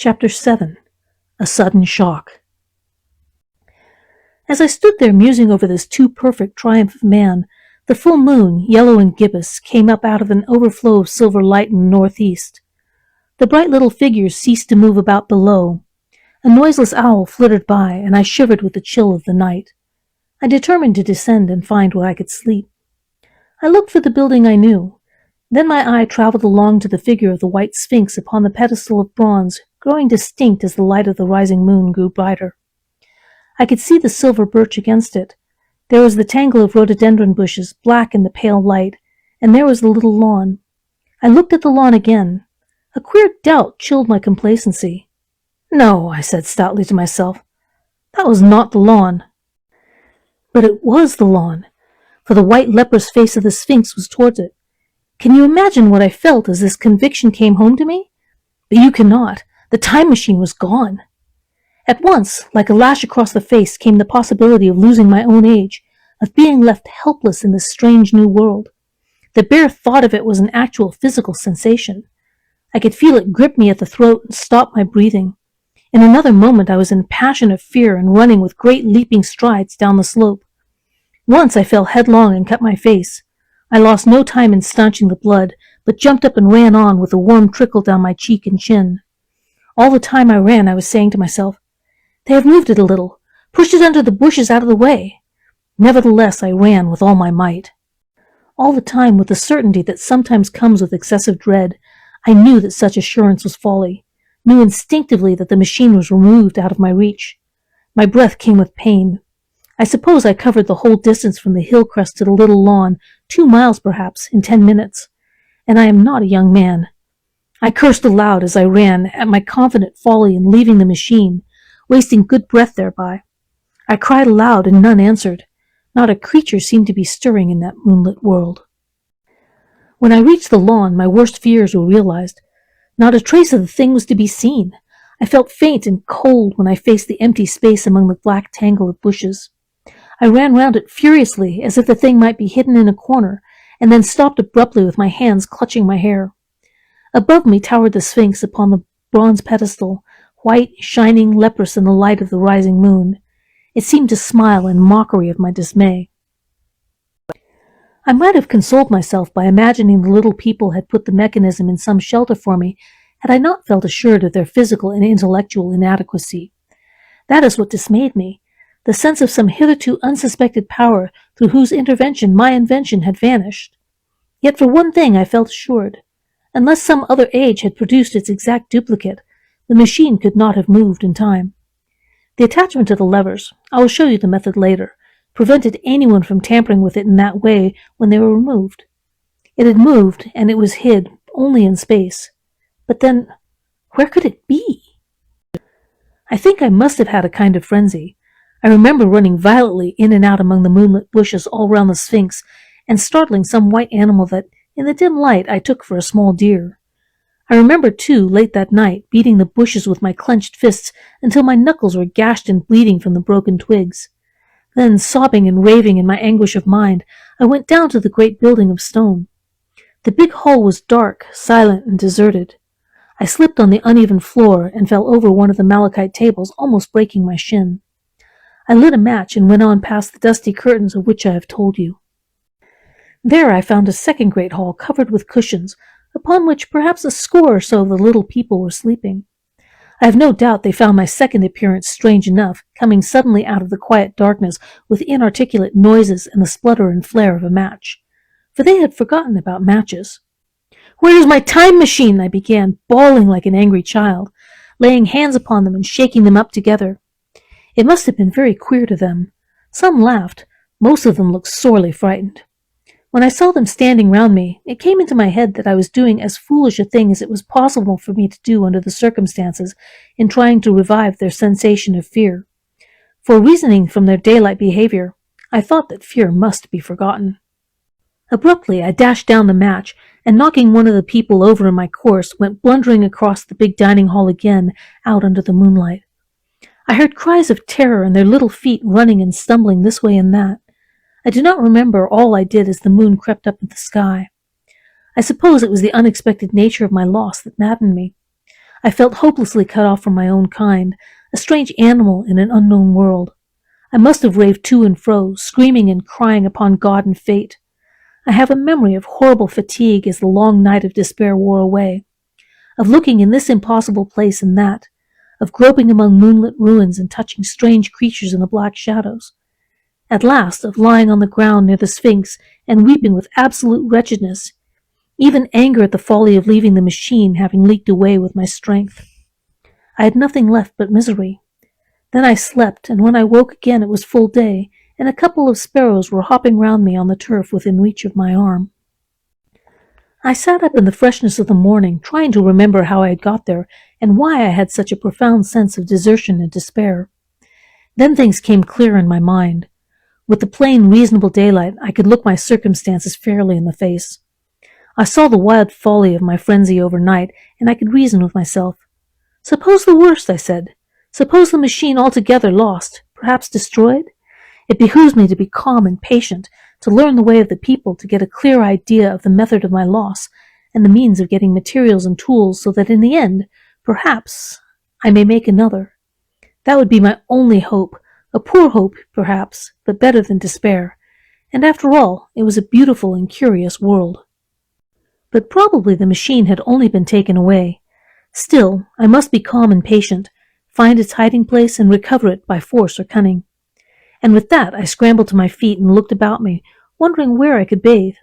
Chapter 7. A Sudden Shock. As I stood there musing over this too-perfect triumph of man, the full moon, yellow and gibbous, came up out of an overflow of silver light in the northeast. The bright little figures ceased to move about below. A noiseless owl flittered by, and I shivered with the chill of the night. I determined to descend and find where I could sleep. I looked for the building I knew. Then my eye traveled along to the figure of the white sphinx upon the pedestal of bronze, growing distinct as the light of the rising moon grew brighter. I could see the silver birch against it. There was the tangle of rhododendron bushes, black in the pale light, and there was the little lawn. I looked at the lawn again. A queer doubt chilled my complacency. No, I said stoutly to myself. That was not the lawn. But it was the lawn, for the white leprous face of the sphinx was towards it. Can you imagine what I felt as this conviction came home to me? But you cannot. The time machine was gone. At once, like a lash across the face, came the possibility of losing my own age, of being left helpless in this strange new world. The bare thought of it was an actual physical sensation. I could feel it grip me at the throat and stop my breathing. In another moment I was in a passion of fear and running with great leaping strides down the slope. Once I fell headlong and cut my face. I lost no time in staunching the blood, but jumped up and ran on with a warm trickle down my cheek and chin. All the time I ran I was saying to myself, "They have moved it a little, pushed it under the bushes out of the way." Nevertheless I ran with all my might. All the time, with the certainty that sometimes comes with excessive dread, I knew that such assurance was folly, knew instinctively that the machine was removed out of my reach. My breath came with pain. I suppose I covered the whole distance from the hill crest to the little lawn, 2 miles perhaps, in 10 minutes. And I am not a young man. I cursed aloud as I ran at my confident folly in leaving the machine, wasting good breath thereby. I cried aloud and none answered. Not a creature seemed to be stirring in that moonlit world. When I reached the lawn, my worst fears were realized. Not a trace of the thing was to be seen. I felt faint and cold when I faced the empty space among the black tangle of bushes. I ran round it furiously, as if the thing might be hidden in a corner, and then stopped abruptly with my hands clutching my hair. Above me towered the sphinx upon the bronze pedestal, white, shining, leprous in the light of the rising moon. It seemed to smile in mockery of my dismay. I might have consoled myself by imagining the little people had put the mechanism in some shelter for me had I not felt assured of their physical and intellectual inadequacy. That is what dismayed me, the sense of some hitherto unsuspected power through whose intervention my invention had vanished. Yet for one thing I felt assured. Unless some other age had produced its exact duplicate, the machine could not have moved in time. The attachment to the levers, I will show you the method later, prevented anyone from tampering with it in that way when they were removed. It had moved, and it was hid only in space. But then, where could it be? I think I must have had a kind of frenzy. I remember running violently in and out among the moonlit bushes all round the sphinx, and startling some white animal that, in the dim light, I took for a small deer. I remember, too, late that night, beating the bushes with my clenched fists until my knuckles were gashed and bleeding from the broken twigs. Then, sobbing and raving in my anguish of mind, I went down to the great building of stone. The big hall was dark, silent, and deserted. I slipped on the uneven floor and fell over one of the malachite tables, almost breaking my shin. I lit a match and went on past the dusty curtains of which I have told you. There I found a second great hall covered with cushions, upon which perhaps a score or so of the little people were sleeping. I have no doubt they found my second appearance strange enough, coming suddenly out of the quiet darkness with inarticulate noises and the splutter and flare of a match. For they had forgotten about matches. "Where is my time machine?" I began, bawling like an angry child, laying hands upon them and shaking them up together. It must have been very queer to them. Some laughed. Most of them looked sorely frightened. When I saw them standing round me, it came into my head that I was doing as foolish a thing as it was possible for me to do under the circumstances in trying to revive their sensation of fear. For reasoning from their daylight behavior, I thought that fear must be forgotten. Abruptly, I dashed down the match, and knocking one of the people over in my course, went blundering across the big dining hall again, out under the moonlight. I heard cries of terror and their little feet running and stumbling this way and that. I do not remember all I did as the moon crept up in the sky. I suppose it was the unexpected nature of my loss that maddened me. I felt hopelessly cut off from my own kind, a strange animal in an unknown world. I must have raved to and fro, screaming and crying upon God and fate. I have a memory of horrible fatigue as the long night of despair wore away, of looking in this impossible place and that, of groping among moonlit ruins and touching strange creatures in the black shadows. At last, of lying on the ground near the Sphinx and weeping with absolute wretchedness, even anger at the folly of leaving the machine having leaked away with my strength. I had nothing left but misery. Then I slept, and when I woke again it was full day, and a couple of sparrows were hopping round me on the turf within reach of my arm. I sat up in the freshness of the morning, trying to remember how I had got there, and why I had such a profound sense of desertion and despair. Then things came clear in my mind. With the plain, reasonable daylight, I could look my circumstances fairly in the face. I saw the wild folly of my frenzy overnight, and I could reason with myself. Suppose the worst, I said. Suppose the machine altogether lost, perhaps destroyed? It behooves me to be calm and patient, to learn the way of the people, to get a clear idea of the method of my loss, and the means of getting materials and tools, so that in the end, perhaps, I may make another. That would be my only hope, a poor hope, perhaps, but better than despair. And after all, it was a beautiful and curious world. But probably the machine had only been taken away. Still, I must be calm and patient, find its hiding place and recover it by force or cunning. And with that I scrambled to my feet and looked about me, wondering where I could bathe.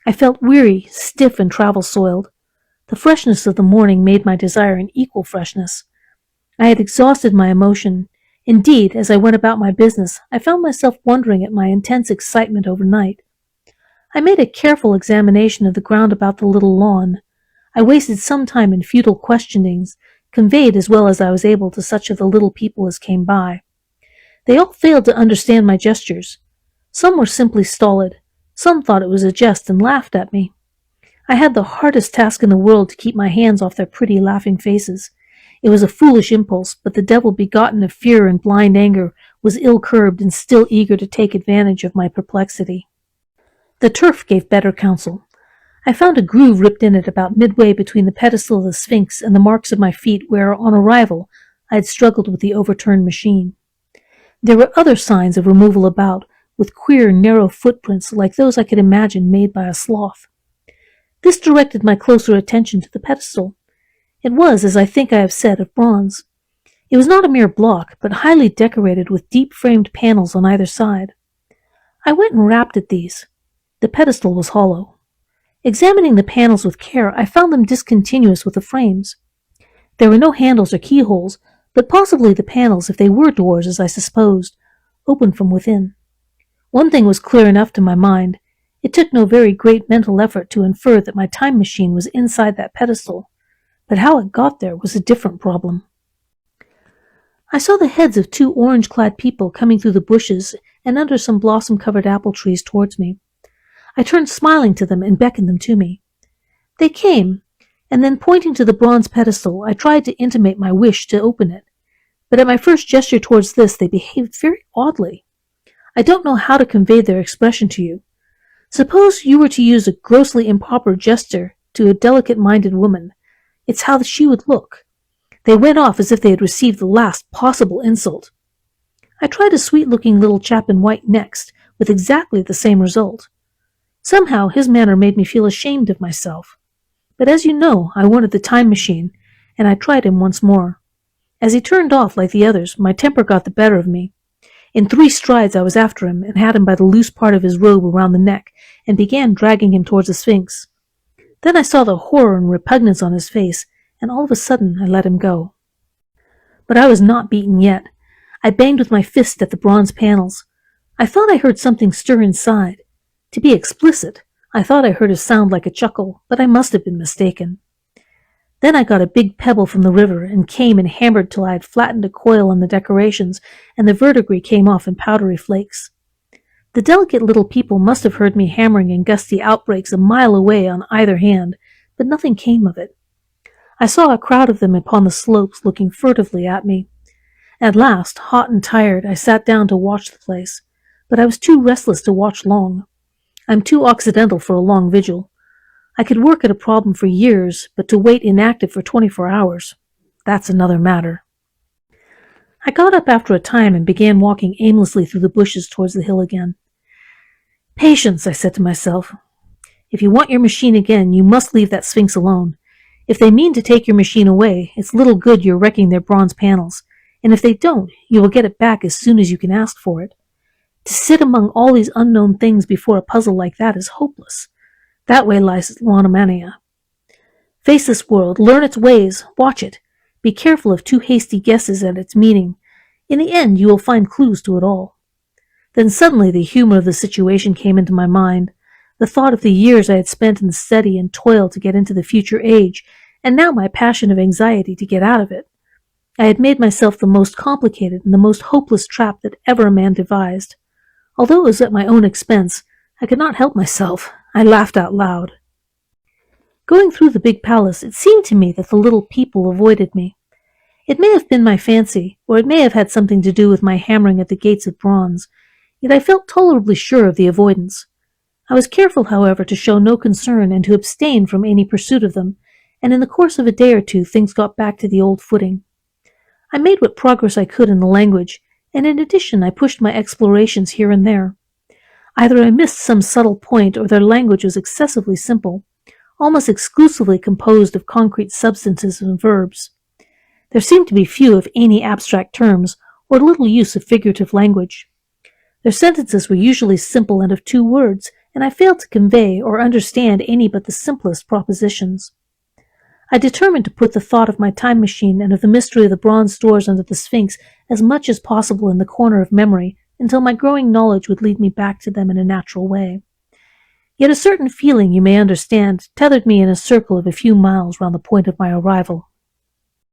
I felt weary, stiff, and travel-soiled. The freshness of the morning made my desire an equal freshness. I had exhausted my emotion. Indeed, as I went about my business, I found myself wondering at my intense excitement overnight. I made a careful examination of the ground about the little lawn. I wasted some time in futile questionings, conveyed as well as I was able to such of the little people as came by. They all failed to understand my gestures. Some were simply stolid. Some thought it was a jest and laughed at me. I had the hardest task in the world to keep my hands off their pretty, laughing faces. It was a foolish impulse, but the devil begotten of fear and blind anger was ill-curbed and still eager to take advantage of my perplexity. The turf gave better counsel. I found a groove ripped in it about midway between the pedestal of the Sphinx and the marks of my feet where, on arrival, I had struggled with the overturned machine. There were other signs of removal about, with queer, narrow footprints like those I could imagine made by a sloth. This directed my closer attention to the pedestal. It was, as I think I have said, of bronze. It was not a mere block, but highly decorated with deep-framed panels on either side. I went and rapped at these. The pedestal was hollow. Examining the panels with care, I found them discontinuous with the frames. There were no handles or keyholes, but possibly the panels, if they were doors as I supposed, opened from within. One thing was clear enough to my mind. It took no very great mental effort to infer that my time machine was inside that pedestal, but how it got there was a different problem. I saw the heads of 2 orange-clad people coming through the bushes and under some blossom-covered apple trees towards me. I turned smiling to them and beckoned them to me. They came, and then pointing to the bronze pedestal, I tried to intimate my wish to open it. But at my first gesture towards this, they behaved very oddly. I don't know how to convey their expression to you. Suppose you were to use a grossly improper gesture to a delicate-minded woman. It's how she would look. They went off as if they had received the last possible insult. I tried a sweet-looking little chap in white next, with exactly the same result. Somehow his manner made me feel ashamed of myself. But as you know, I wanted the time machine, and I tried him once more. As he turned off like the others, my temper got the better of me. In 3 strides I was after him, and had him by the loose part of his robe around the neck, and began dragging him towards the Sphinx. Then I saw the horror and repugnance on his face, and all of a sudden I let him go. But I was not beaten yet. I banged with my fist at the bronze panels. I thought I heard something stir inside. To be explicit, I thought I heard a sound like a chuckle, but I must have been mistaken. Then I got a big pebble from the river and came and hammered till I had flattened a coil on the decorations, and the verdigris came off in powdery flakes. The delicate little people must have heard me hammering in gusty outbreaks a mile away on either hand, but nothing came of it. I saw a crowd of them upon the slopes looking furtively at me. At last, hot and tired, I sat down to watch the place, but I was too restless to watch long. I'm too occidental for a long vigil. I could work at a problem for years, but to wait inactive for 24 hours. that's another matter. I got up after a time and began walking aimlessly through the bushes towards the hill again. Patience, I said to myself. If you want your machine again, you must leave that Sphinx alone. If they mean to take your machine away, it's little good your wrecking their bronze panels, and if they don't, you will get it back as soon as you can ask for it. To sit among all these unknown things before a puzzle like that is hopeless. That way lies Monomania. Face this world, learn its ways, watch it. Be careful of too hasty guesses at its meaning. In the end, you will find clues to it all. Then suddenly the humor of the situation came into my mind, the thought of the years I had spent in study and toil to get into the future age, and now my passion of anxiety to get out of it. I had made myself the most complicated and the most hopeless trap that ever a man devised. Although it was at my own expense, I could not help myself. I laughed out loud. Going through the big palace, it seemed to me that the little people avoided me. It may have been my fancy, or it may have had something to do with my hammering at the gates of bronze, yet I felt tolerably sure of the avoidance. I was careful, however, to show no concern and to abstain from any pursuit of them, and in the course of a day or two things got back to the old footing. I made what progress I could in the language, and in addition I pushed my explorations here and there. Either I missed some subtle point, or their language was excessively simple, almost exclusively composed of concrete substances and verbs. There seemed to be few, if any, abstract terms, or little use of figurative language. Their sentences were usually simple and of 2 words, and I failed to convey or understand any but the simplest propositions. I determined to put the thought of my time machine and of the mystery of the bronze doors under the Sphinx as much as possible in the corner of memory until my growing knowledge would lead me back to them in a natural way. Yet a certain feeling, you may understand, tethered me in a circle of a few miles round the point of my arrival.